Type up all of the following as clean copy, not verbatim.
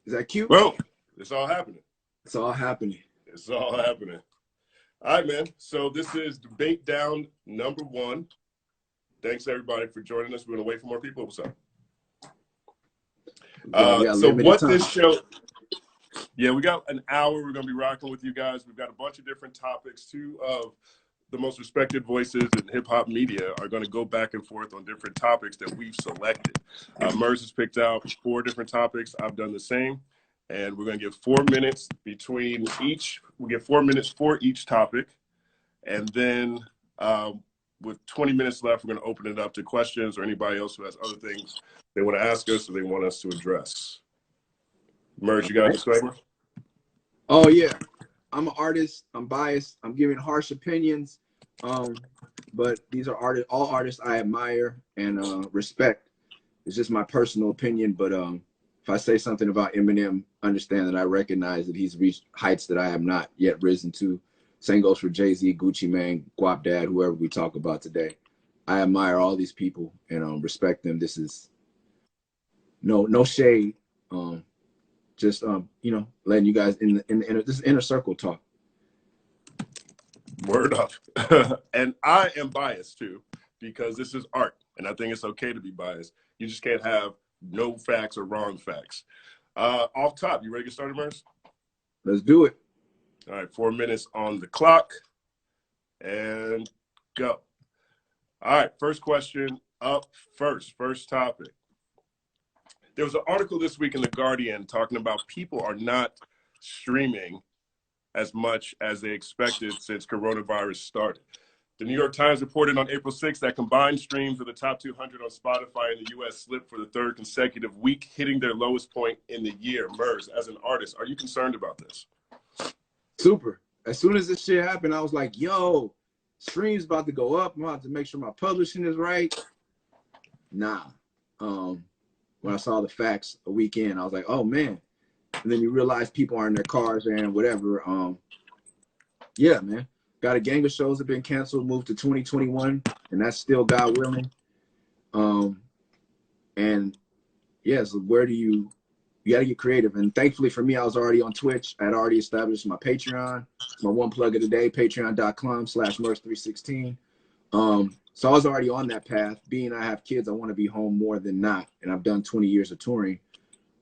Is that cute? Well, it's all happening. It's all happening. It's all happening. All right, man. So this is Debate Down #1. Thanks, everybody, for joining us. We're going to wait for more people. What's up? So what this show... Yeah, we got an hour. We're going to be rocking with you guys. We've got a bunch of different topics. Two of the most respected voices in hip-hop media are going to go back and forth on different topics that we've selected. Mers has picked out 4 different topics. I've done the same. And we're going to give 4 minutes between each. We get 4 minutes for each topic. And then with 20 minutes left, we're going to open it up to questions or anybody else who has other things they want to ask us or they want us to address. Mers, you got a disclaimer? Oh, yeah. I'm an artist. I'm biased. I'm giving harsh opinions. But these are all artists I admire and respect. It's just my personal opinion. But if I say something about Eminem, understand that I recognize that he's reached heights that I have not yet risen to. Same goes for Jay-Z, Gucci Mane, Guap Dad, whoever we talk about today. I admire all these people and respect them. This is no shade. Just you know, letting you guys in this inner circle talk. Word up. And I am biased too, because this is art, and I think it's okay to be biased. You just can't have no facts or wrong facts. Off top, you ready to get started, Mers? Let's do it. All right, 4 minutes on the clock, and go. All right, first question up first. First topic. There was an article this week in The Guardian talking about people are not streaming as much as they expected since coronavirus started. The New York Times reported on April 6th that combined streams of the top 200 on Spotify in the U.S. slipped for the 3rd consecutive week, hitting their lowest point in the year. Mers, as an artist, are you concerned about this? Super. As soon as this shit happened, I was like, yo, streams about to go up. I'm about to make sure my publishing is right. Nah. When I saw the facts a week in, I was like, oh, man. And then you realize people are in their cars and whatever. Yeah, man. Got a gang of shows that have been canceled, moved to 2021, and that's still God willing. And, yeah, so where do you got to get creative. And thankfully for me, I was already on Twitch. I had already established my Patreon, my one plug of the day, patreon.com/Mers316. So I was already on that path. Being I have kids, I want to be home more than not. And I've done 20 years of touring.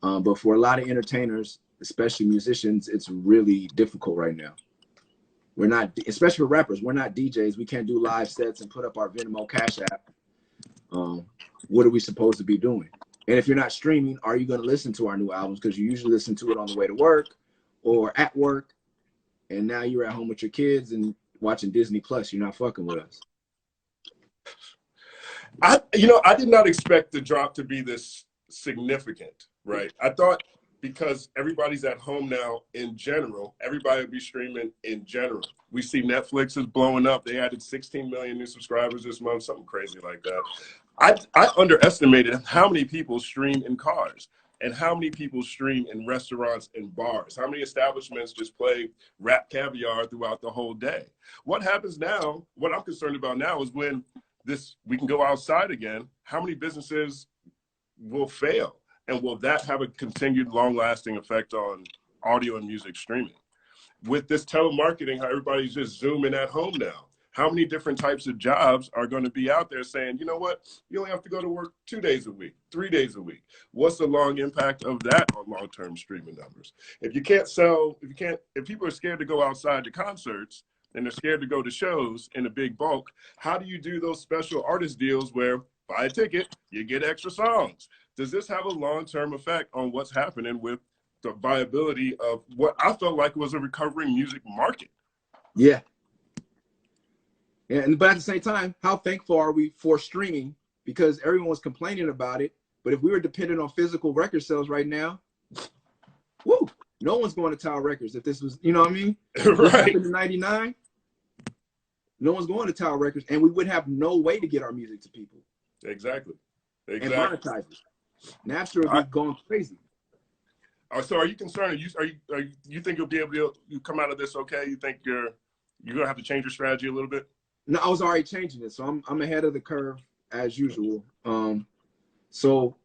But for a lot of entertainers, especially musicians, it's really difficult right now. We're not, especially for rappers, we're not DJs. We can't do live sets and put up our Venmo Cash App. What are we supposed to be doing? And if you're not streaming, are you going to listen to our new albums? Because you usually listen to it on the way to work or at work. And now you're at home with your kids and watching Disney Plus. You're not fucking with us. I did not expect the drop to be this significant, right? I thought because everybody's at home now in general, everybody would be streaming in general. We see Netflix is blowing up. They added 16 million new subscribers this month, something crazy like that. I underestimated how many people stream in cars and how many people stream in restaurants and bars. How many establishments just play Rap Caviar throughout the whole day? What happens now, what I'm concerned about now is when we can go outside again, how many businesses will fail? And will that have a continued long-lasting effect on audio and music streaming? With this telemarketing, how everybody's just Zooming at home now, how many different types of jobs are going to be out there saying, you know what, you only have to go to work 2 days a week, 3 days a week. What's the long impact of that on long-term streaming numbers? If people are scared to go outside to concerts and they're scared to go to shows in a big bulk, how do you do those special artist deals where buy a ticket, you get extra songs? Does this have a long-term effect on what's happening with the viability of what I felt like was a recovering music market? Yeah. But at the same time, how thankful are we for streaming? Because everyone was complaining about it. But if we were dependent on physical record sales right now, woo, no one's going to Tower Records. If this was, you know what I mean? Right. Happened in '99. No one's going to Tower Records, and we would have no way to get our music to people. Exactly. And monetize it. Napster would be going crazy. So are you concerned? You think you'll be able to come out of this okay? You think you're gonna have to change your strategy a little bit? No, I was already changing it, so I'm ahead of the curve as usual. So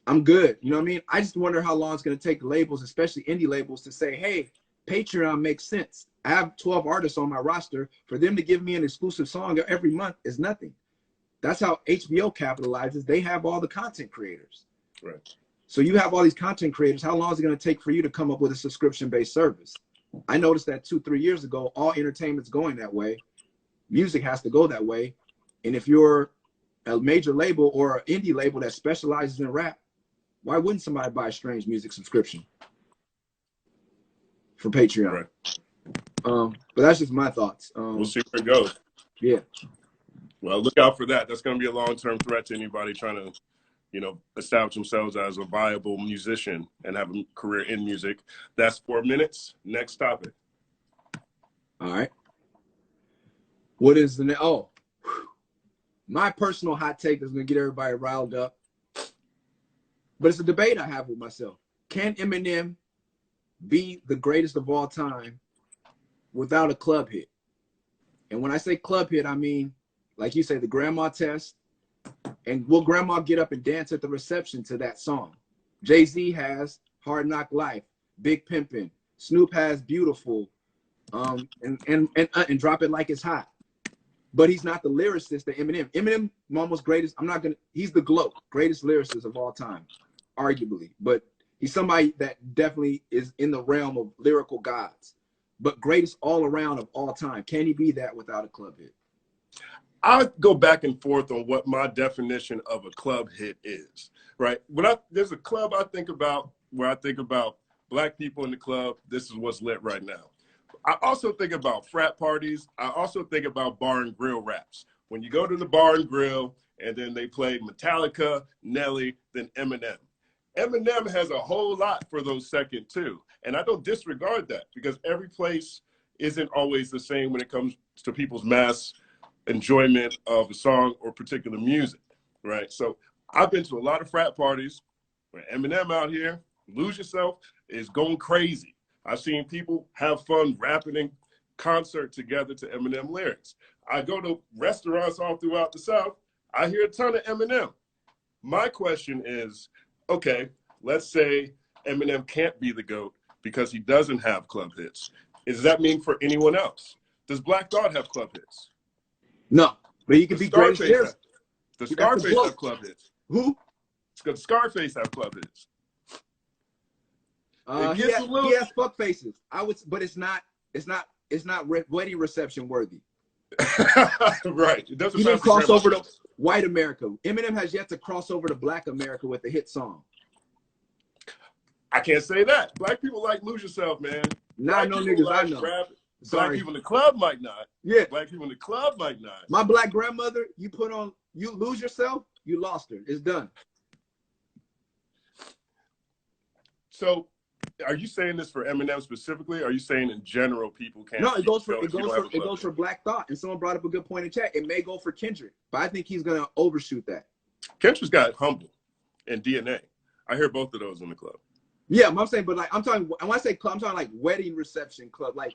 I'm good. You know what I mean? I just wonder how long it's going to take labels, especially indie labels, to say, hey, Patreon makes sense. I have 12 artists on my roster. For them to give me an exclusive song every month is nothing. That's how HBO capitalizes. They have all the content creators. Right. So you have all these content creators. How long is it going to take for you to come up with a subscription-based service? I noticed that 2-3 years ago, all entertainment's going that way. Music has to go that way. And if you're a major label or an indie label that specializes in rap, why wouldn't somebody buy a Strange Music subscription for Patreon? Right. But that's just my thoughts. We'll see where it goes. Yeah. Well, look out for that. That's going to be a long-term threat to anybody trying to, you know, establish themselves as a viable musician and have a career in music. That's 4 minutes. Next topic. All right. What is the my personal hot take is going to get everybody riled up. But it's a debate I have with myself. Can Eminem be the greatest of all time without a club hit? And when I say club hit, I mean, like you say, the grandma test. And will grandma get up and dance at the reception to that song? Jay-Z has Hard Knock Life, Big Pimpin'. Snoop has Beautiful, and Drop It Like It's Hot. But he's not the lyricist that Eminem. Eminem, almost greatest. He's the GOAT, greatest lyricist of all time, arguably. But he's somebody that definitely is in the realm of lyrical gods. But greatest all around of all time. Can he be that without a club hit? I go back and forth on what my definition of a club hit is, right? There's a club I think about where I think about black people in the club. This is what's lit right now. I also think about frat parties. I also think about bar and grill raps. When you go to the bar and grill and then they play Metallica, Nelly, then Eminem. Eminem has a whole lot for those second two. And I don't disregard that because every place isn't always the same when it comes to people's mass enjoyment of a song or particular music, right? So I've been to a lot of frat parties where Eminem out here, Lose Yourself, is going crazy. I've seen people have fun rapping in concert together to Eminem lyrics. I go to restaurants all throughout the South. I hear a ton of Eminem. My question is, okay, let's say Eminem can't be the GOAT because he doesn't have club hits. Does that mean for anyone else? Does Black Thought have club hits? No, but he could be great. Does Scarface have club hits? Who? Does Scarface have club hits? He has fuck faces. But it's not wedding reception worthy. Right. It doesn't. He didn't cross over to white America. Eminem has yet to cross over to black America with a hit song. I can't say that. Black people like Lose Yourself, man. Not no niggas I know. Black people in the club might not. Yeah. Black people in the club might not. My black grandmother, you Lose Yourself, you lost her. It's done. So are you saying this for Eminem specifically? Or are you saying in general people can't? No, it goes for Black Thought. And someone brought up a good point in chat. It may go for Kendrick, but I think he's gonna overshoot that. Kendrick's got Humble and DNA. I hear both of those in the club. Yeah, I'm saying, but like I'm talking when I say club, I'm talking like wedding reception club, like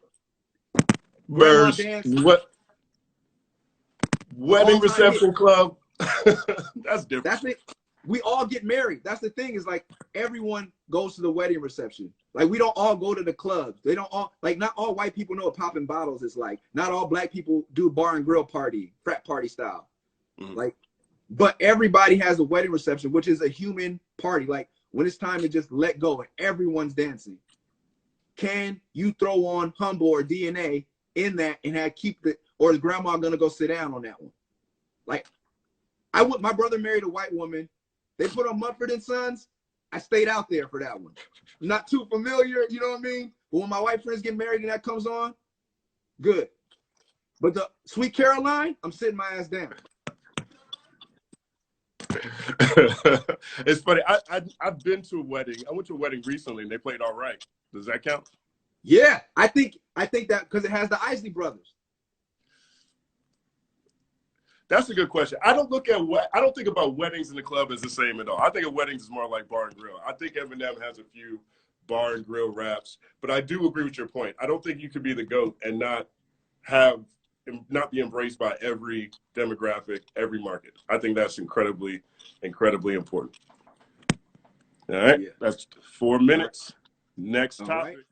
what wedding reception club. That's different. That's it. We all get married. That's the thing, is like everyone goes to the wedding reception. Like we don't all go to the clubs. They don't all, like not all white people know what popping bottles is like. Not all black people do bar and grill party, frat party style. Mm-hmm. Like, but everybody has a wedding reception, which is a human party. Like when it's time to just let go and everyone's dancing. Can you throw on Humble or DNA in that and or is grandma gonna go sit down on that one? Like my brother married a white woman. They put on Mumford and Sons. I stayed out there for that one. Not too familiar, you know what I mean? But when my white friends get married and that comes on, good. But the Sweet Caroline, I'm sitting my ass down. It's funny. I've been to a wedding. I went to a wedding recently and they played All Right. Does that count? Yeah, I think that because it has the Isley Brothers. That's a good question. I don't think about weddings in the club as the same at all. I think of weddings as more like bar and grill. I think Eminem has a few bar and grill raps, but I do agree with your point. I don't think you could be the GOAT and not be embraced by every demographic, every market. I think that's incredibly, incredibly important. All right. Yeah. That's 4 minutes. Next All topic. right.